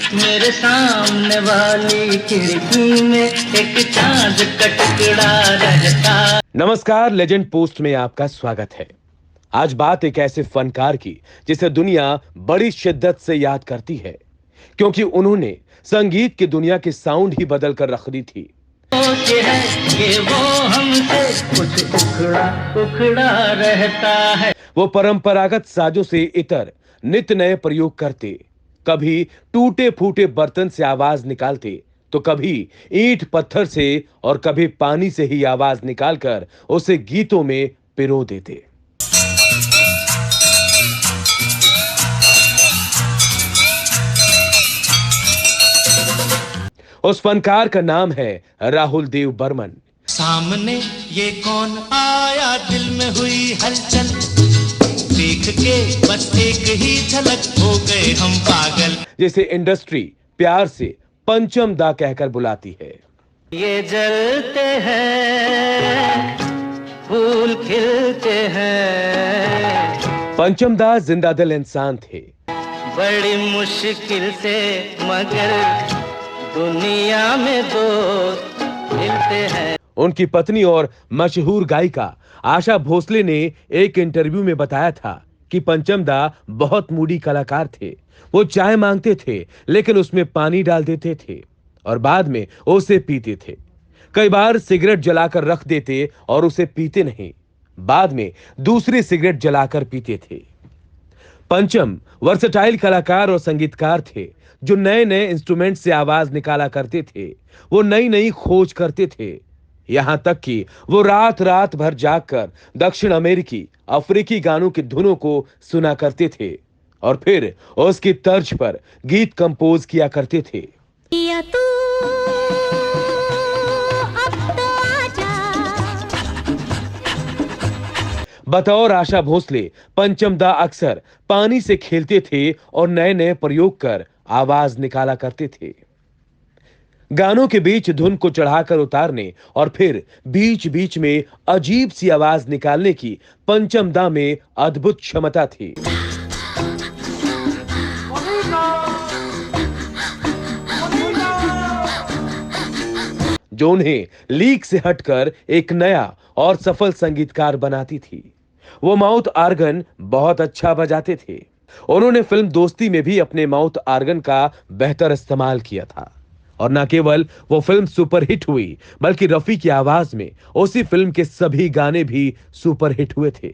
मेरे सामने वाली खिड़की में एक चांद का टुकड़ा रहता। नमस्कार, लेजेंड पोस्ट में आपका स्वागत है। आज बात एक ऐसे फनकार की जिसे दुनिया बड़ी शिद्दत से याद करती है, क्योंकि उन्होंने संगीत की दुनिया की साउंड ही बदल कर रख दी थी। सोचे है कि वो हमसे कुछ उखड़ा उखड़ा रहता है। वो परंपरागत साजों से इतर नित्य नए प्रयोग करते, कभी टूटे फूटे बर्तन से आवाज निकालते, तो कभी ईंट पत्थर से और कभी पानी से ही आवाज निकालकर उसे गीतों में पिरो देते। उस फनकार का नाम है राहुल देव बर्मन। सामने ये कौन आया, दिल में हुई हलचल, देख के बस एक ही झलक हो गए हम पागल। जिसे इंडस्ट्री प्यार से पंचम दा कहकर बुलाती है। ये जलते हैं, फूल खिलते हैं। पंचम दा जिंदा दिल इंसान थे। बड़ी मुश्किल से मगर दुनिया में दोस्त मिलते हैं। उनकी पत्नी और मशहूर गायिका आशा भोसले ने एक इंटरव्यू में बताया था कि पंचम दा बहुत मूडी कलाकार थे। वो चाय मांगते थे लेकिन उसमें पानी डाल देते थे और बाद में उसे पीते थे। कई बार सिगरेट जलाकर रख देते और उसे पीते नहीं, बाद में दूसरी सिगरेट जलाकर पीते थे। पंचम वर्सेटाइल कलाकार और संगीतकार थे जो नए नए इंस्ट्रूमेंट से आवाज निकाला करते थे। वो नई नई खोज करते थे, यहां तक कि वो रात रात भर जागकर दक्षिण अमेरिकी अफ्रीकी गानों की धुनों को सुना करते थे और फिर उसकी तर्ज पर गीत कंपोज किया करते थे। या तू अब तो आजा। बतौर आशा भोसले पंचम दा अक्सर पानी से खेलते थे और नए नए प्रयोग कर आवाज निकाला करते थे। गानों के बीच धुन को चढ़ाकर उतारने और फिर बीच बीच में अजीब सी आवाज निकालने की पंचम दा में अद्भुत क्षमता थी। जो उन्हें लीक से हटकर एक नया और सफल संगीतकार बनाती थी। वो माउथ आर्गन बहुत अच्छा बजाते थे। उन्होंने फिल्म दोस्ती में भी अपने माउथ आर्गन का बेहतर इस्तेमाल किया था और न केवल वो फिल्म सुपरहिट हुई बल्कि रफी की आवाज में उसी फिल्म के सभी गाने भी सुपरहिट हुए थे।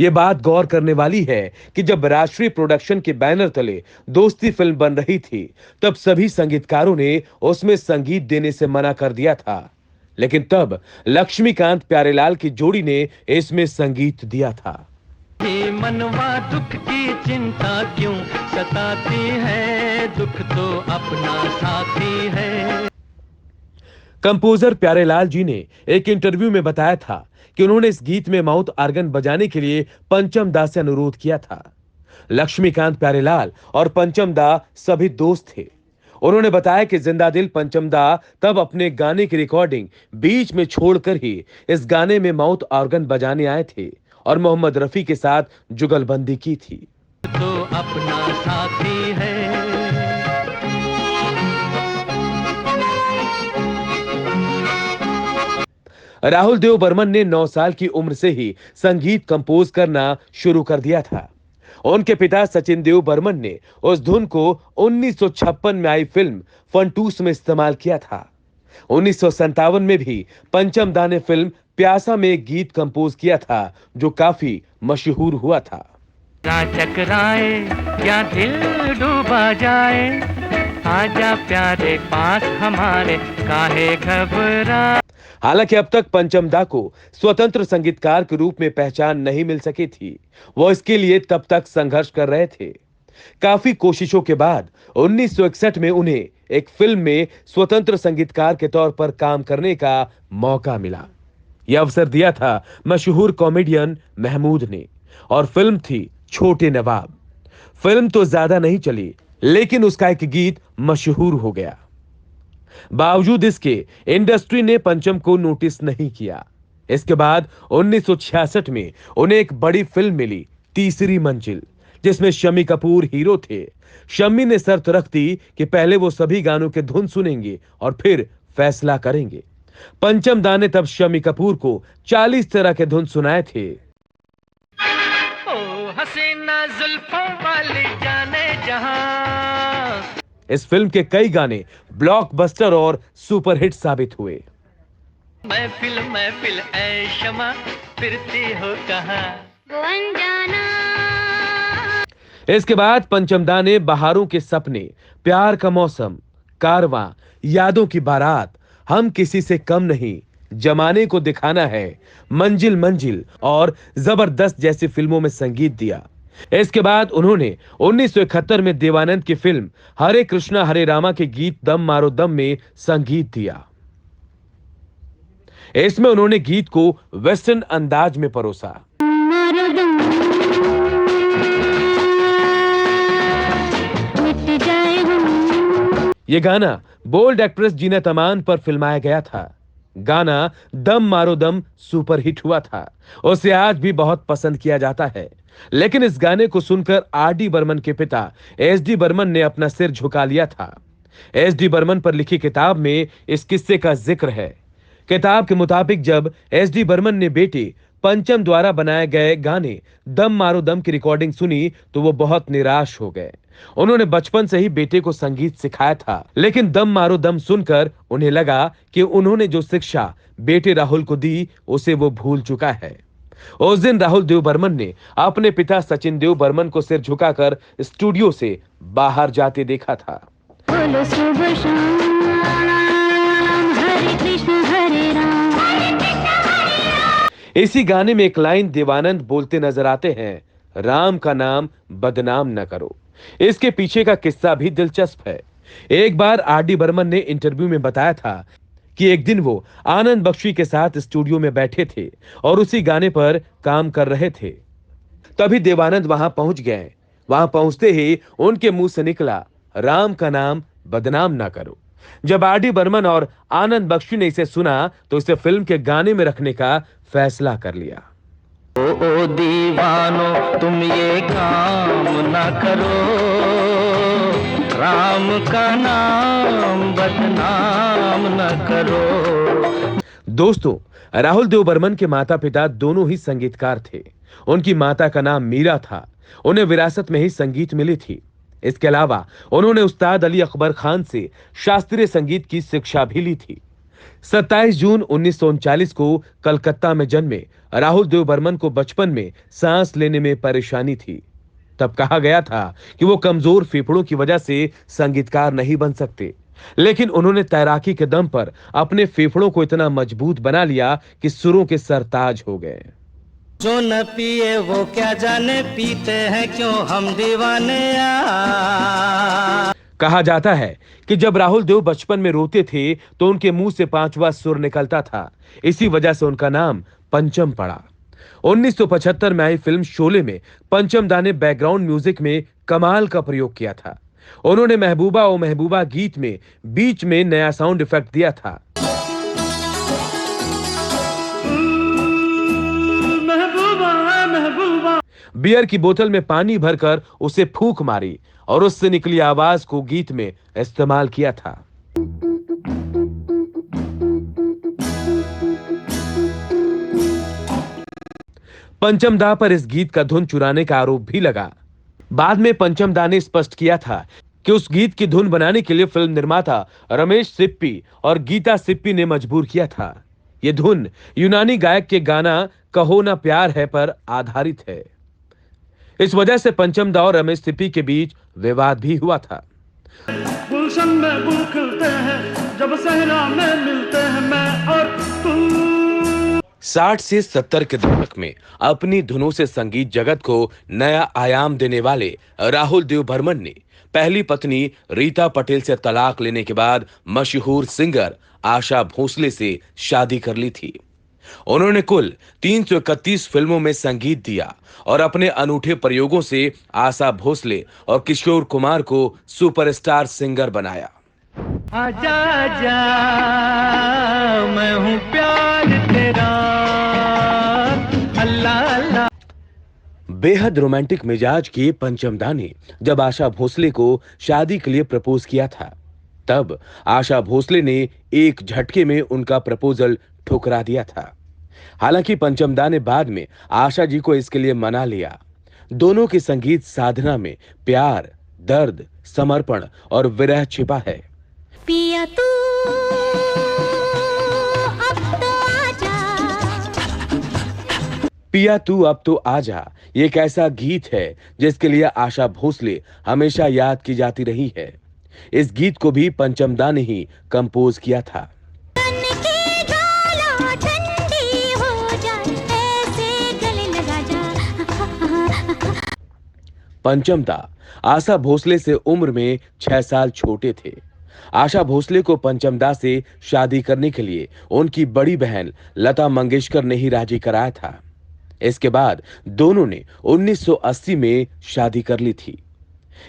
ये बात गौर करने वाली है कि जब राष्ट्रीय प्रोडक्शन के बैनर तले दोस्ती फिल्म बन रही थी तब सभी संगीतकारों ने उसमें संगीत देने से मना कर दिया था, लेकिन तब लक्ष्मीकांत प्यारेलाल की जोड़ी ने इसमें संगीत दिया था। मनवा दुख की चिंता क्यों सताती है, दुख तो अपना साथी है। कंपोजर प्यारेलाल जी ने एक इंटरव्यू में बताया था कि उन्होंने इस गीत में माउथ आर्गन बजाने के लिए पंचम दा से अनुरोध किया था। लक्ष्मीकांत प्यारेलाल और पंचम दा सभी दोस्त थे। उन्होंने बताया कि जिंदा दिल पंचम दा तब अपने गाने की रिकॉर्डिंग बीच में छोड़कर ही इस गाने में माउथ आर्गन बजाने आए थे और मोहम्मद रफी के साथ जुगलबंदी की थी। तो अपना साथी है। राहुल देव बर्मन ने 9 साल की उम्र से ही संगीत कंपोज करना शुरू कर दिया था। उनके पिता सचिन देव बर्मन ने उस धुन को 1956 में आई फिल्म फंटूस में इस्तेमाल किया था। 1957 में भी पंचम दा ने फिल्म प्यासा में एक गीत कंपोज किया था जो काफी मशहूर हुआ था। चकराए या दिल डूबा जाए, आजा प्यारे पास हमारे, काहे घबरा। हालांकि अब तक पंचम दा को स्वतंत्र संगीतकार के रूप में पहचान नहीं मिल सकी थी। वो इसके लिए तब तक संघर्ष कर रहे थे। काफी कोशिशों के बाद 1961 में उन्हें एक फिल्म में स्वतंत्र संगीतकार के तौर पर काम करने का मौका मिला। यह अवसर दिया था मशहूर कॉमेडियन महमूद ने और फिल्म थी छोटे नवाब। फिल्म तो ज्यादा नहीं चली लेकिन उसका एक गीत मशहूर हो गया। बावजूद इसके इंडस्ट्री ने पंचम को नोटिस नहीं किया। इसके बाद 1966 में उन्हें एक बड़ी फिल्म मिली, तीसरी मंजिल, जिसमें शम्मी कपूर हीरो थे। शम्मी ने शर्त रख दी कि पहले वो सभी गानों के धुन सुनेंगे और फिर फैसला करेंगे। पंचम दा ने तब शम्मी कपूर को 40 तरह के धुन सुनाए थे। ओ हसीना जुल्फों वाली जाने जहां। इस फिल्म के कई गाने ब्लॉकबस्टर और सुपरहिट साबित हुए। महफिल ऐ शमा फिरती हो कहां। वो अनजाना। इसके बाद पंचम दा ने बहारों के सपने, प्यार का मौसम, कारवां, यादों की बारात, हम किसी से कम नहीं, जमाने को दिखाना है, मंजिल मंजिल और जबरदस्त जैसी फिल्मों में संगीत दिया। इसके बाद उन्होंने 1971 में देवानंद की फिल्म हरे कृष्णा हरे रामा के गीत दम मारो दम में संगीत दिया। इसमें उन्होंने गीत को वेस्टर्न अंदाज में परोसा। यह गाना बोल्ड एक्ट्रेस जीनत अमान पर फिल्माया गया था। गाना दम मारो दम सुपरहिट हुआ था। उसे आज भी बहुत पसंद किया जाता है। लेकिन इस गाने को सुनकर आर.डी. बर्मन के पिता एस.डी. बर्मन ने अपना सिर झुका लिया था। एस.डी. बर्मन पर लिखी किताब में इस किस्से का जिक्र है। किताब के मुताबिक जब एस.डी. बर्मन ने बेटे पंचम द्वारा बनाए गए गाने दम मारो दम की रिकॉर्डिंग सुनी तो वो बहुत निराश हो गए। उन्होंने बचपन से ही बेटे को संगीत सिखाया था, लेकिन दम मारो दम सुनकर उन्हें लगा कि उन्होंने जो शिक्षा बेटे राहुल को दी उसे वो भूल चुका है। उस दिन राहुल देव बर्मन ने अपने पिता सचिन देव बर्मन को सिर झुकाकर स्टूडियो से बाहर जाते देखा था। बोलो सुबह शाम, हरे कृष्ण हरे राम। इसी गाने में एक लाइन देवानंद बोलते नजर आते हैं, राम का नाम बदनाम न करो। इसके पीछे का किस्सा भी दिलचस्प है। एक बार आर.डी. बर्मन ने इंटरव्यू में बताया था कि एक दिन वो आनंद बख्शी के साथ स्टूडियो में बैठे थे और उसी गाने पर काम कर रहे थे। तभी देवानंद वहां पहुंच गए। वहां पहुंचते ही उनके मुंह से निकला, राम का नाम बदनाम ना करो। जब आर.डी. बर्मन और आनंद बख्शी ने इसे सुना तो इसे फिल्म के गाने में रखने का फैसला कर लिया। ओ दीवानो तुम ये काम ना करो, राम का नाम बदनाम न करो। दोस्तों, राहुल देव बर्मन के माता पिता दोनों ही संगीतकार थे। उनकी माता का नाम मीरा था। उन्हें विरासत में ही संगीत मिली थी। इसके अलावा उन्होंने उस्ताद अली अकबर खान से शास्त्रीय संगीत की शिक्षा भी ली थी। 27 जून 1939 को कलकत्ता में जन्मे राहुल देव बर्मन को बचपन में सांस लेने में परेशानी थी। तब कहा गया था कि वो कमजोर फेफड़ों की वजह से संगीतकार नहीं बन सकते, लेकिन उन्होंने तैराकी के दम पर अपने फेफड़ों को इतना मजबूत बना लिया कि सुरों के सरताज हो गए। जो न पिए वो क्या जाने, पीते हैं क्यों हम दीवाने। कहा जाता है कि जब राहुल देव बचपन में रोते थे तो उनके मुंह से 5वां सुर निकलता था। इसी वजह से उनका नाम पंचम पड़ा। 1975 में आई फिल्म शोले में पंचम दा ने बैकग्राउंड म्यूजिक में कमाल का प्रयोग किया था। उन्होंने महबूबा ओ महबूबा गीत में बीच में नया साउंड इफेक्ट दिया था। बियर की बोतल में पानी भरकर उसे फूंक मारी और उससे निकली आवाज को गीत में इस्तेमाल किया था। पंचम दा पर इस गीत का धुन चुराने का आरोप भी लगा। बाद में पंचम दा ने स्पष्ट किया था कि उस गीत की धुन बनाने के लिए फिल्म निर्माता रमेश सिप्पी और गीता सिप्पी ने मजबूर किया था। यह धुन यूनानी गायक के गाना कहो ना प्यार है पर आधारित है। इस वजह से पंचम दा और रमेश सिप्पी के बीच विवाद भी हुआ था। गुलशन में गुल खिलते हैं, जब सहरा में मिलते हैं मैं और तुम। 60 से 70 के दशक में अपनी धुनों से संगीत जगत को नया आयाम देने वाले राहुल देव बर्मन ने पहली पत्नी रीता पटेल से तलाक लेने के बाद मशहूर सिंगर आशा भोसले से शादी कर ली थी। उन्होंने कुल 331 फिल्मों में संगीत दिया और अपने अनूठे प्रयोगों से आशा भोसले और किशोर कुमार को सुपरस्टार सिंगर बनाया। आजा आजा मैं हूँ प्यार तेरा, अल्लाह अल्लाह। बेहद रोमांटिक मिजाज के पंचमदा ने जब आशा भोसले को शादी के लिए प्रपोज किया था, तब आशा भोसले ने एक झटके में उनका प्रपोजल ठुकरा दिया था। हालांकि पंचमदा ने बाद में आशा जी को इसके लिए मना लिया। दोनों की संगीत साधना में प्यार, दर्द, समर्पण और विरह छिपा है। पिया तू अब तो आजा, पिया तू अब तो आजा, ये एक ऐसा गीत है जिसके लिए आशा भोसले हमेशा याद की जाती रही है। इस गीत को भी पंचमदा ने ही कंपोज किया था। तन की ज्वाला ठंडी हो जाए, ऐसे गले लगा जा। पंचमदा आशा भोसले से उम्र में 6 साल छोटे थे। आशा भोसले को पंचमदा से शादी करने के लिए उनकी बड़ी बहन लता मंगेशकर ने ही राजी कराया था। इसके बाद दोनों ने 1980 में शादी कर ली थी।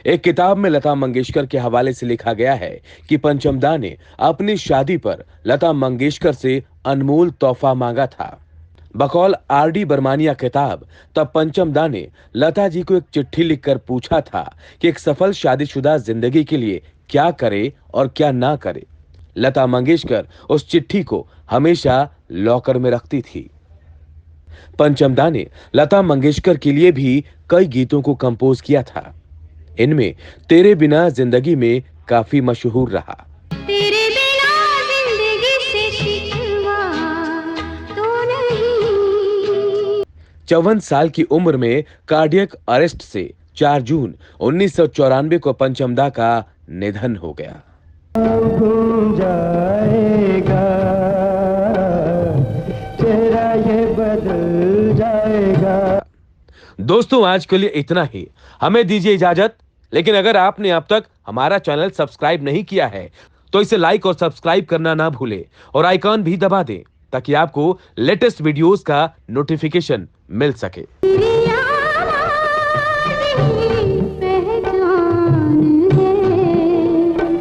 एक किताब में लता मंगेशकर के हवाले से लिखा गया है कि पंचमदा ने अपनी शादी पर लता मंगेशकर से अनमोल तोहफा मांगा था। बकौल आर.डी. बर्मानिया किताब, तब पंचमदा ने लता जी को एक चिट्ठी लिखकर पूछा था कि एक सफल शादीशुदा जिंदगी के लिए क्या करे और क्या ना करे। लता मंगेशकर उस चिट्ठी को हमेशा लॉकर में रखती थी। पंचमदा ने लता मंगेशकर के लिए भी कई गीतों को कंपोज किया था। इनमें तेरे बिना जिंदगी में काफी मशहूर रहा। तेरे बिना जिंदगी से शिकवा तो नहीं। 54 साल की उम्र में कार्डियक अरेस्ट से 4 जून 1994 को पंचमदा का निधन हो गया। जाएगा चेहरा ये बदल जाएगा। दोस्तों, आज के लिए इतना ही। हमें दीजिए इजाजत। लेकिन अगर आपने अब तक हमारा चैनल सब्सक्राइब नहीं किया है तो इसे लाइक और सब्सक्राइब करना ना भूलें और आइकॉन भी दबा दें ताकि आपको लेटेस्ट वीडियोस का नोटिफिकेशन मिल सके।